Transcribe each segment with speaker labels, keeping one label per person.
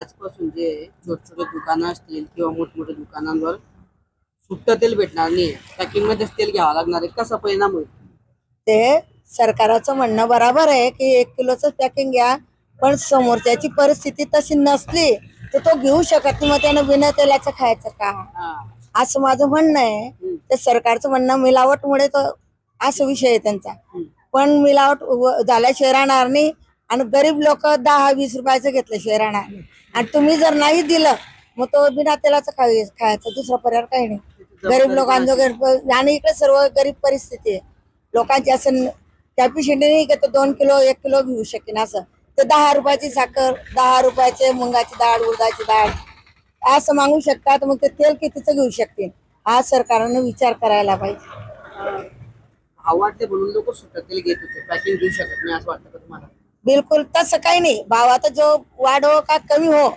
Speaker 1: आजपासून जे छोटे छोटे दुकानं असतील किंवा मोठमोठ्या दुकानांवर सुट्ट तेल भेटणार नाही, पॅकिंग मध्येच तेल घ्यावं लागणार आहे, कसा परिणाम होईल?
Speaker 2: ते सरकाराचं म्हणणं बरोबर आहे की 1 किलोचं पॅकिंग घ्या, पण समोरच्याची परिस्थिती तशी नसली तर तो घेऊ शकत नाही, मग त्यानं बिना तेलाचं खायचं का,
Speaker 1: हा.
Speaker 2: असं माझं म्हणणं आहे. ते सरकारचं म्हणणं मिलावटमुळे तो असं विषय आहे त्यांचा. पण मिलावट झाल्याशिवाय राहणार नाही आणि गरीब लोक 10-20 रुपयाचं घेतल्याशिवाय राहणार नाही. आणि तुम्ही जर नाही दिलं मग तो बिना तेलाचं खायचं, दुसरा पर्याय काही नाही. गरीब लोकांचं आणि इकडे सर्व गरीब परिस्थिती आहे लोकांची. असं कॅपॅसिटी नाही की तो 2 किलो 1 किलो घेऊ शकेन. असं ते 10 रुपयाची साखर, 10 रुपयाचे मुंगाची डाळ, उडदाची डाळ असं मागू शकतात, मग ते तेल कितीचं घेऊ शकतील. हा सरकारनं विचार करायला पाहिजे.
Speaker 1: आवडते म्हणून लोक सुट्ट तेल घेत होते, पॅकिंग घेऊ शकत नाही असं वाटतं का तुम्हाला?
Speaker 2: बिलकुल तसं काही नाही. भावाचा जो वाढ हो का कमी हो,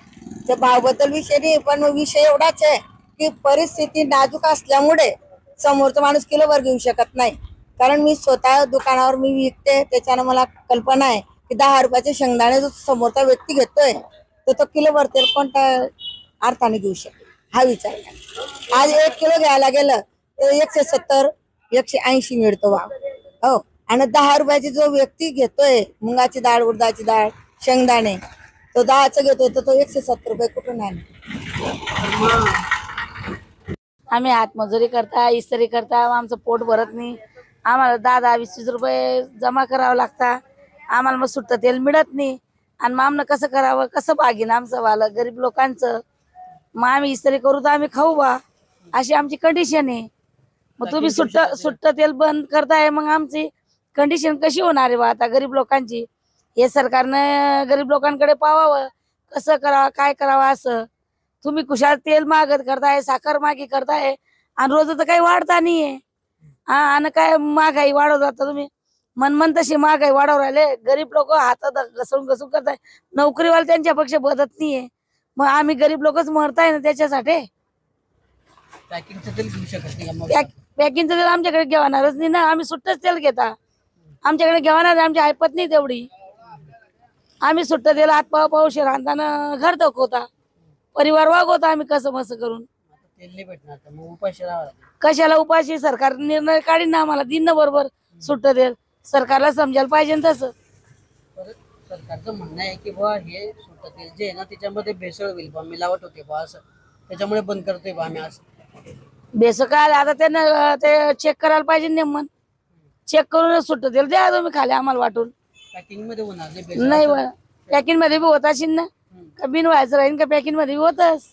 Speaker 2: त्या भावाबद्दल विषय नाही. पण विषय एवढाच आहे की परिस्थिती नाजूक असल्यामुळे समोरचा माणूस किलोभर घेऊ शकत नाही. कारण मी स्वतः दुकानावर मी विकते, त्याच्यानं मला कल्पना आहे की 10 रुपयाचे शेंगदाणे जो समोरचा व्यक्ती घेतोय तर तो किलोभर तेल कोणत्या अर्थाने घेऊ शकेल, हा विचार करा. आज 1 किलो घ्यायला गेलं तर 170 180 मिळतो भाव. हो, आणि 10 रुपयाची जो व्यक्ती घेतोय मुंगाची डाळ, उडदाची डाळ, शेंगदाणे, तो 10चं घेतोय तर तो 170 रुपये कुठून आहे?
Speaker 3: आम्ही हातमजुरी करता, इस्त्री करता, आमचं पोट भरत नाही. आम्हाला 10-20 रुपये जमा करावं लागता. आम्हाला मग सुट्ट तेल मिळत नाही आणि मग आम्हाला कसं करावं, कसं भागीन आमचं वालं गरीब लोकांचं. मग आम्ही इस्त्री करू तर आम्ही खाऊ बा, अशी आमची कंडिशन आहे. मग तुम्ही सुट्ट तेल बंद करताय, मग आमची कंडिशन कशी होणार आहे बा आता गरीब लोकांची? हे सरकारनं गरीब लोकांकडे पाहावं, कसं करावं काय करावं असं. तुम्ही कुशाल तेल मागत करताय, साखर मागी करताय आणि रोज तर काही वाढता नाहीये. हा, आणि काय महागाई वाढवत जाता तुम्ही. मन तशी महागाई वाढवून राहिले. गरीब लोक हातात घसरून घसरून करताय. नोकरीवाले त्यांच्या पक्ष बदत नाहीये. मग आम्ही गरीब लोकच मरताय ना त्याच्यासाठी.
Speaker 1: पॅकिंगचं तेल घेऊ शकत नाही का मग?
Speaker 3: पॅकिंगचं तेल आमच्याकडे घेणारच नाही ना. आम्ही सुट्टच तेल घेता. आमच्याकडे घेणार, आमची ऐपत नाही तेवढी. आम्ही सुट्ट तेल पावशे राहताना घर दाखवता, परिवार वागवता आम्ही कसं मस करून.
Speaker 1: तेल नाही भेटणार तर मग उपाशी राहावं लागेल.
Speaker 3: कशाला उपाशी? सरकार निर्णय काढीन ना, आम्हाला दिन बरोबर सुट्ट तेल. सरकारला समजायला पाहिजे ना तसं.
Speaker 1: परत सरकारचं म्हणणं आहे की बा हे सुट्ट तेल जे आहे ना त्याच्यामध्ये भेसळ होईल बा, मिलावट होते बा, असं त्याच्यामुळे बंद करतोय बा आम्ही असं.
Speaker 3: बेस काय आता त्यांना ते चेक करायला पाहिजे नेमन. चेक करून सुट्ट तेल द्या तुम्ही खाली आम्हाला वाटून.
Speaker 1: पॅकिंग मध्ये होणार नाही भेसळ
Speaker 3: नाही,
Speaker 1: असं?
Speaker 3: पॅकिंग मध्ये बी होत असेल ना, का बिन व्हायचं राहील का पॅकिंग मध्ये बी होतच.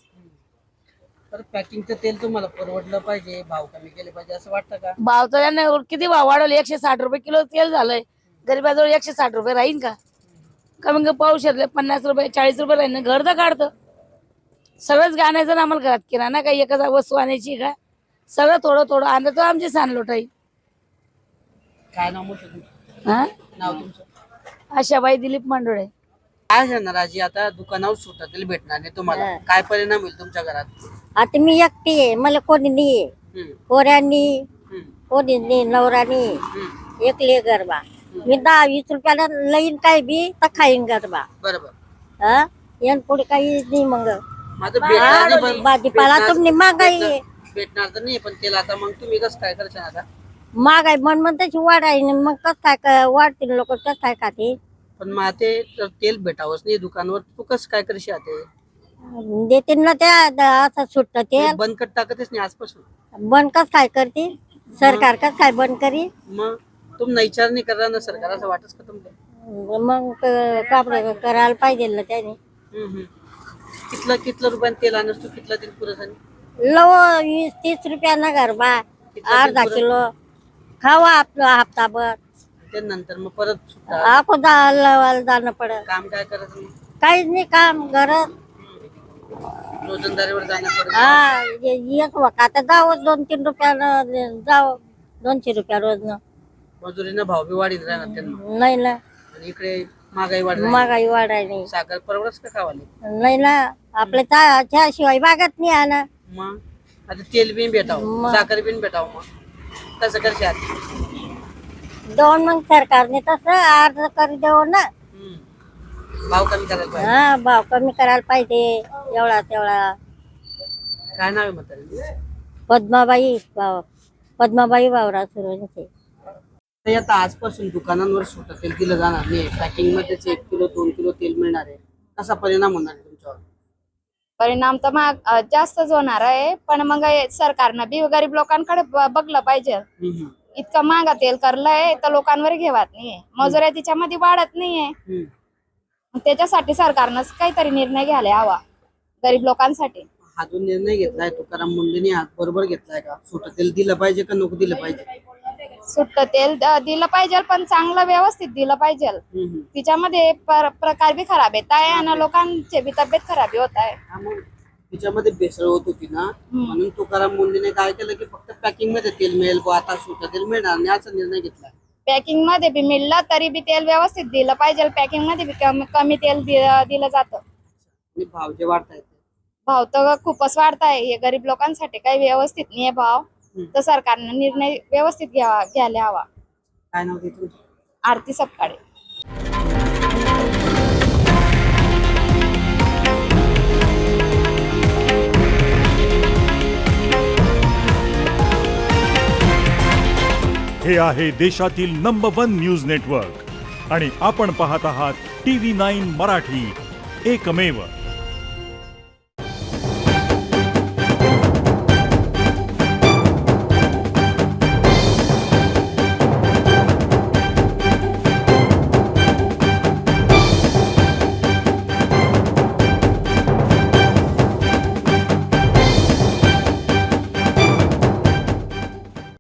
Speaker 1: तर पॅकिंगचं तेल तुम्हाला परवडलं पाहिजे, भाव कमी केले पाहिजे असं वाटतं का?
Speaker 3: भाव तर यांना किती भाव वाढवले? 160 रुपये किलो तेल झालंय. गरीबाजवळ 160 रुपये राहीन का? कमी कमी पावशेरले 50 रुपये 40 रुपये राहीन. घर तर काढतं. सगळंच गाण्याचं ना आम्हाला घरात किराणा काही एकाच वस्तू आणायची का? सगळं थोडं थोडं आणलं तर आमची सांडलोटाई.
Speaker 1: काय नाव मग तुमचं?
Speaker 3: हा,
Speaker 1: नाव तुमचं?
Speaker 3: आशाबाई दिलीप मांडोळे.
Speaker 1: काय सांगणार आजी, आता दुकानावर सुट्ट तेल भेटणार नाही तुम्हाला, काय परिणाम होईल तुमच्या घरात?
Speaker 4: आता मी एकटी आहे, मला कोणी नाहीये.
Speaker 1: हम्म,
Speaker 4: पोरांनी
Speaker 1: हम्म,
Speaker 4: कोणी नाही, नवरानी
Speaker 1: हम्म.
Speaker 4: एकले गरबा. मी 10-20 रुपयाला लईन काय बी तर खाईन गरबा.
Speaker 1: बरोबर.
Speaker 4: हा, यान पुढे काही नाही. मग
Speaker 1: माझं भेटणार नाही पण
Speaker 4: भाजीपाला तुम्ही महागाई आहे.
Speaker 1: भेटणार तर नाही पण तेल आता मग तुम्ही कसं काय करशाल आता?
Speaker 4: महागाई मन तशी वाढाय, मग कसं काय वाढतील लोक, कसं काय खाते?
Speaker 1: पण मग ते तर तेल भेटावंच नाही दुकानावर, तू कसं काय करशील आता?
Speaker 4: देतील ना त्या असं सुट्ट तेल.
Speaker 1: बंद कर टाकतच नाही आजपासून.
Speaker 4: बंद कस काय करते सरकार? कस काय बंद करी?
Speaker 1: मग तुम्ही विचार नाही करणार ना सरकार, असं वाटच का तुमचं?
Speaker 4: मग कापड करायला पाहिजे ना त्याने.
Speaker 1: कितलं रुपयानं तेल आणस तू? कितलं तेल पुरं झालं?
Speaker 4: लव 20-30 रुपयाला गरबा, अर्धा किलो खावा आपलं हप्ताभर.
Speaker 1: ते नंतर मग परत सुट्टा.
Speaker 4: आपण लावायला जाणं पडत.
Speaker 1: काम काय करायचं मग?
Speaker 4: काहीच नाही काम घरात.
Speaker 1: रोजंदारीवर जाणं पडत.
Speaker 4: हा, एक वक आता जावं 2-3 रुपयानं जावं, 200 रुपया रोजनं.
Speaker 1: मजुरीनं भाव बी वाढीत राहणार त्यांना.
Speaker 4: नाही ना,
Speaker 1: आणि इकडे महागाई वाढली.
Speaker 4: महागाई वाढाय नाही.
Speaker 1: साखर परवडच का खावाली?
Speaker 4: नाही ना, आपल्या त्याशिवाय बागत नाही आणा.
Speaker 1: मग आता तेल बिन भेटावं,
Speaker 4: मग.
Speaker 1: साखर बिन भेटावं, मग कसं करशाल?
Speaker 4: दोन मग सरकारने तसं अर्ज करी देऊ ना.
Speaker 1: भाव कमी करायला पाहिजे.
Speaker 4: हा भाव कमी करायला पाहिजे एवढा तेवढा.
Speaker 1: काय नाव आहे म्हातारी?
Speaker 4: पद्माबाई भावरा सुरवंते.
Speaker 1: तर आता आजपासून दुकानांवर सुट्ट तेल दिलं जाणार नाही, पॅकिंग मध्येच 1 किलो 2 किलो तेल मिळणार आहे. कसा परिणाम होणार आहे तुमच्यावर?
Speaker 5: परिणाम तर महाग जास्तच होणार आहे, पण मग हे सरकारनं बी गरीब लोकांकडे बघलं पाहिजे. इतकं महाग तेल करलंय तर लोकांवर घेवत नाहीये, मजुऱ्या तिच्यामध्ये वाढत नाहीये. मग त्याच्यासाठी सरकारनं काहीतरी निर्णय घ्यायला हवा गरीब लोकांसाठी.
Speaker 1: हा जो निर्णय घेतलाय तुकाराम मुंडेंनी हात बरोबर घेतलाय का? सुट्ट तेल दिलं पाहिजे का नको दिलं पाहिजे?
Speaker 5: सुट्ट तेल दिलं पाहिजे, पण चांगलं व्यवस्थित दिलं पाहिजे. तिच्यामध्ये प्रकार बी खराब येत आहे आणि लोकांची बी तब्येत खराब होत आहे.
Speaker 1: हा, मग तिच्यामध्ये भेसळ होत होती ना, म्हणून तुकाराम मुंडेने काय केलं की फक्त पॅकिंग मध्ये तेल मिळेल, आता सुट्ट तेल मिळणार नाही असा निर्णय घेतला.
Speaker 5: पॅकिंग मध्ये बी मिळलं तरी बी तेल व्यवस्थित दिलं पाहिजे. पॅकिंग मध्ये बी कमी तेल दिलं जातं.
Speaker 1: आणि भाव जे वाढतायत
Speaker 5: भाव तर खूपच वाढताय. हे गरीब लोकांसाठी काही व्यवस्थित नाहीये भाव. तर सरकारनं निर्णय व्यवस्थित घ्यायला हवा.
Speaker 1: काय नाव ते तुमचं?
Speaker 5: आरती सपकाळे.
Speaker 6: हे आहे देशातील नंबर 1 न्यूज नेटवर्क आणि आपण पाहत आहात TV9 मराठी, एकमेव.